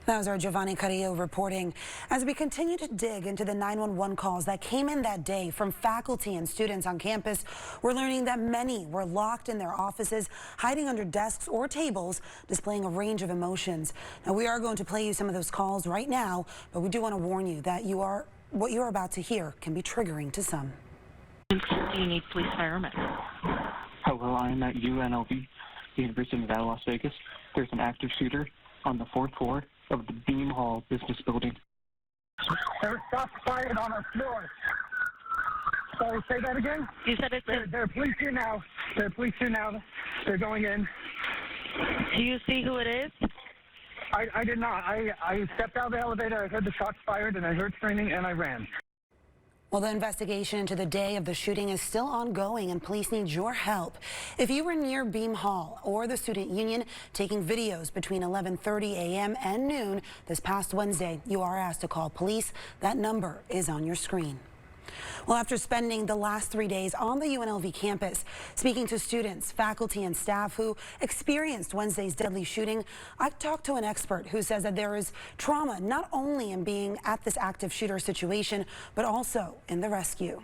That was our Giovanni Carrillo reporting. As we continue to dig into the 911 calls that came in that day from faculty and students on campus, we're learning that many were locked in their offices, hiding under desks or tables, displaying a range of emotions. Now, we are going to play you some of those calls right now, but we do want to warn you that what you're about to hear can be triggering to some. Do you need police firemen? Hello, I am at UNLV, the University of Nevada, Las Vegas. There's an active shooter on the 4th floor of the Beam Hall business building. There were shots fired on our floor. Sorry, say that again? You said it's There are police here now. There are police here now. They're going in. Do you see who it is? I did not. I stepped out of the elevator, I heard the shots fired, and I heard screaming, and I ran. Well, the investigation into the day of the shooting is still ongoing, and police need your help. If you were near Beam Hall or the Student Union taking videos between 11:30 a.m. and noon this past Wednesday, you are asked to call police. That number is on your screen. Well, after spending the last 3 days on the UNLV campus, speaking to students, faculty, and staff who experienced Wednesday's deadly shooting, I talked to an expert who says that there is trauma not only in being at this active shooter situation, but also in the rescue.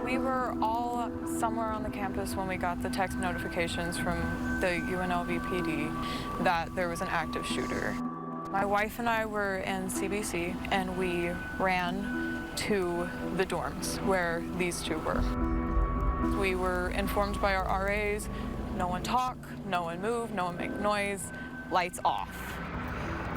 We were all somewhere on the campus when we got the text notifications from the UNLV PD that there was an active shooter. My wife and I were in CBC, and we ran to the dorms where these two were. We were informed by our RAs, no one talk, no one move, no one make noise, lights off.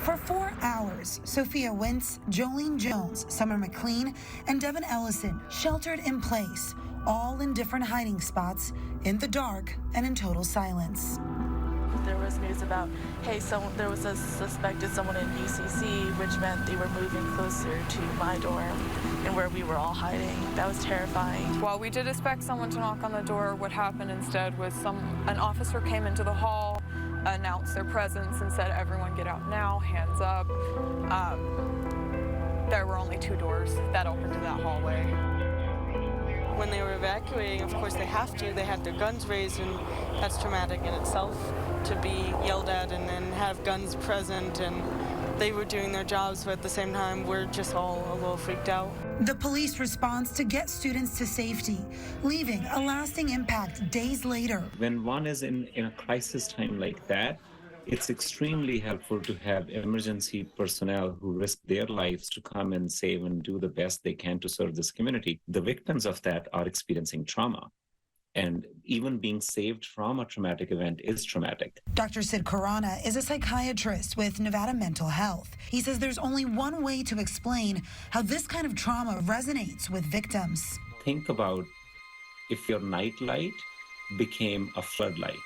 For 4 hours, Sophia Wentz, Jolene Jones, Summer McLean, and Devin Ellison sheltered in place, all in different hiding spots, in the dark and in total silence. There was news about, hey, there was a suspected someone in UCC, which meant they were moving closer to my dorm and where we were all hiding. That was terrifying. While we did expect someone to knock on the door, what happened instead was an officer came into the hall, announced their presence, and said, everyone get out now, hands up. There were only 2 doors that opened to that hallway. When they were evacuating, of course they have to. They had their guns raised, and that's traumatic in itself to be yelled at and then have guns present. And they were doing their jobs, but at the same time, we're just all a little freaked out. The police response to get students to safety, leaving a lasting impact days later. When one is in a crisis time like that, it's extremely helpful to have emergency personnel who risk their lives to come and save and do the best they can to serve this community. The victims of that are experiencing trauma. And even being saved from a traumatic event is traumatic. Dr. Sid Khurana is a psychiatrist with Nevada Mental Health. He says there's only one way to explain how this kind of trauma resonates with victims. Think about if your nightlight became a floodlight.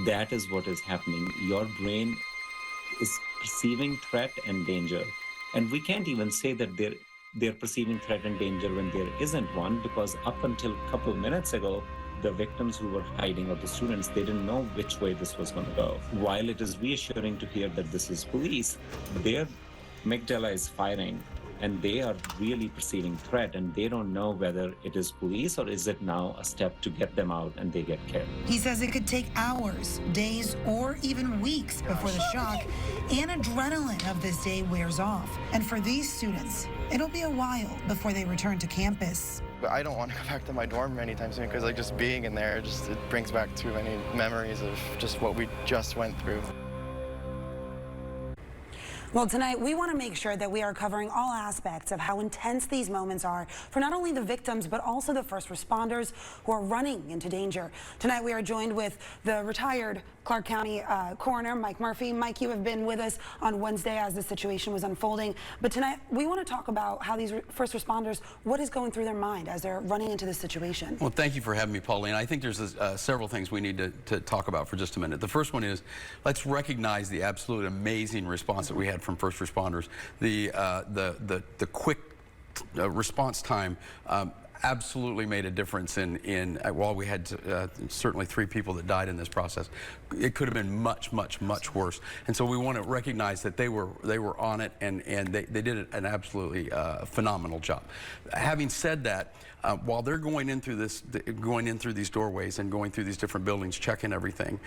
That is what is happening. Your brain is perceiving threat and danger. And we can't even say that they're perceiving threat and danger when there isn't one, because up until a couple of minutes ago, the victims who were hiding, or the students, they didn't know which way this was going to go. While it is reassuring to hear that this is police, their amygdala is firing, and they are really perceiving threat, and they don't know whether it is police or is it now a step to get them out and they get killed. He says it could take hours, days, or even weeks before the shock and adrenaline of this day wears off. And for these students, it'll be a while before they return to campus. But I don't want to go back to my dorm anytime soon, because just being in there, it brings back too many memories of just what we just went through. Well, tonight we want to make sure that we are covering all aspects of how intense these moments are for not only the victims, but also the first responders who are running into danger. Tonight we are joined with the retired Clark County coroner, Mike Murphy. Mike, you have been with us on Wednesday as the situation was unfolding. But tonight we want to talk about how these first responders, what is going through their mind as they're running into this situation. Well, thank you for having me, Pauline. I think there's several things we need to talk about for just a minute. The first one is, let's recognize the absolute amazing response that we had from first responders. The quick response time absolutely made a difference while we had certainly 3 people that died in this process. It could have been much worse. And so we want to recognize that they were on it, and they did an absolutely phenomenal job. Having said that, while they're going in through these doorways and going through these different buildings, checking everything,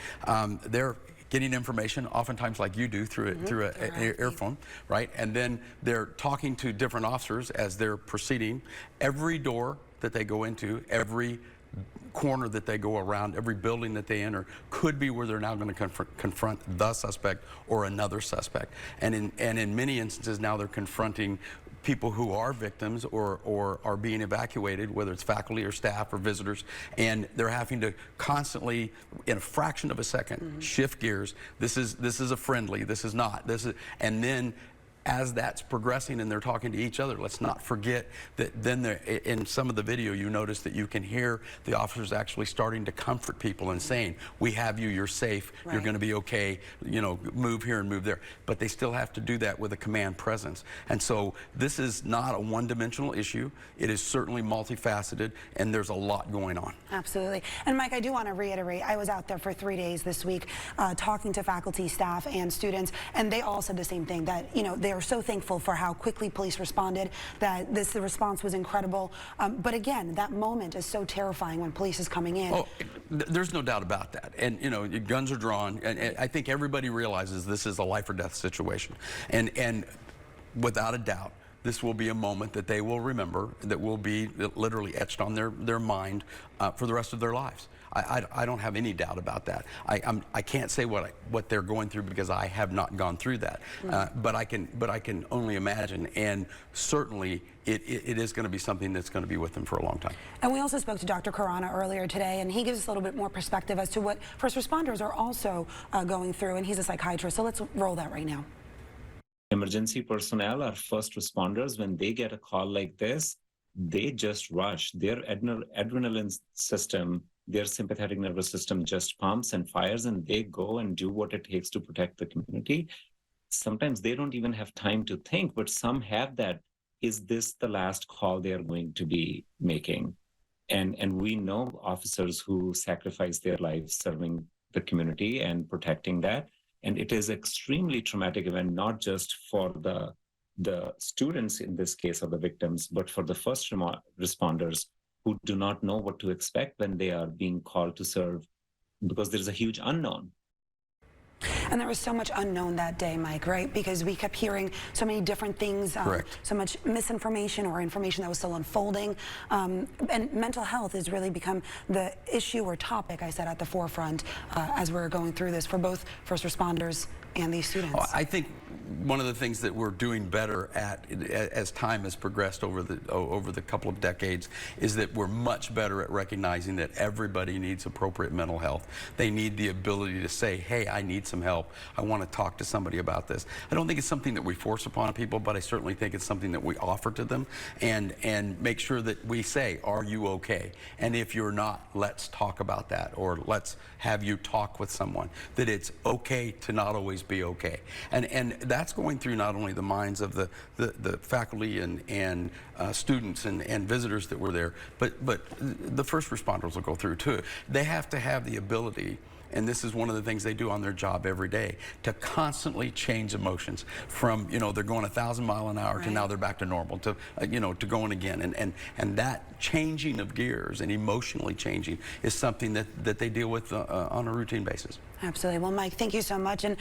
they're getting information, oftentimes like you do through an earphone, right? And then they're talking to different officers as they're proceeding. Every door that they go into, every corner that they go around, every building that they enter could be where they're now going to confront the suspect or another suspect. And in many instances now they're confronting people who are victims or are being evacuated, whether it's faculty or staff or visitors, and they're having to constantly, in a fraction of a second, shift gears. This is a friendly, this is not, and then as that's progressing and they're talking to each other, let's not forget that then in some of the video you notice that you can hear the officers actually starting to comfort people and saying, we have you, you're safe, you're going to be okay, you know, move here and move there. But they still have to do that with a command presence. And so this is not a one-dimensional issue. It is certainly multifaceted, and there's a lot going on. Absolutely. And Mike, I do want to reiterate, I was out there for 3 days this week talking to faculty, staff, and students, and they all said the same thing, that, you know, they are so thankful for how quickly police responded, that the response was incredible. But again, that moment is so terrifying when police is coming in. Oh, there's no doubt about that. And, you know, guns are drawn, and I think everybody realizes this is a life or death situation. And without a doubt, this will be a moment that they will remember, that will be literally etched on their mind for the rest of their lives. I don't have any doubt about that. I can't say what they're going through because I have not gone through that. But I can only imagine, and certainly it is going to be something that's going to be with them for a long time. And we also spoke to Dr. Khurana earlier today, and he gives us a little bit more perspective as to what first responders are also going through, and he's a psychiatrist. So let's roll that right now. Emergency personnel or first responders, when they get a call like this, they just rush. Their adrenaline system, their sympathetic nervous system just pumps and fires, and they go and do what it takes to protect the community. Sometimes they don't even have time to think, but some have that. Is this the last call they are going to be making? And we know officers who sacrifice their lives serving the community and protecting that. And it is extremely traumatic event, not just for the students in this case, or the victims, but for the first responders who do not know what to expect when they are being called to serve, because there's a huge unknown. And there was so much unknown that day, Mike, right? Because we kept hearing so many different things, so much misinformation or information that was still unfolding. And mental health has really become the issue or topic, I said, at the forefront as we're going through this for both first responders and these students. I think one of the things that we're doing better at as time has progressed over the couple of decades is that we're much better at recognizing that everybody needs appropriate mental health. They need the ability to say, hey, I need some help. I want to talk to somebody about this. I don't think it's something that we force upon people, but I certainly think it's something that we offer to them and make sure that we say, are you okay? And if you're not, let's talk about that, or let's have you talk with someone, that it's okay to not always be okay. And that's going through not only the minds of the faculty and students and visitors that were there, but the first responders will go through too. They have to have the ability, and this is one of the things they do on their job every day, to constantly change emotions from, you know, they're going 1,000 miles an hour to now they're back to normal, to, you know, to going again. And that changing of gears and emotionally changing is something that they deal with on a routine basis. Absolutely. Well, Mike, thank you so much. And